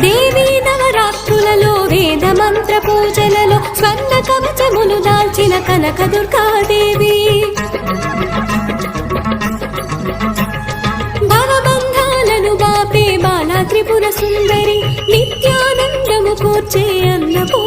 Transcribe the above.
దేవీ నవరాత్రులలో వేద మంత్ర పూజలలో స్వర్ణ కవచములు దాల్చిన కనక దుర్గాదేవి భవబంధాలను బాపే బాలా త్రిపుర సుందరి నిత్యానందము కూర్చే అన్నపూర్ణాదేవి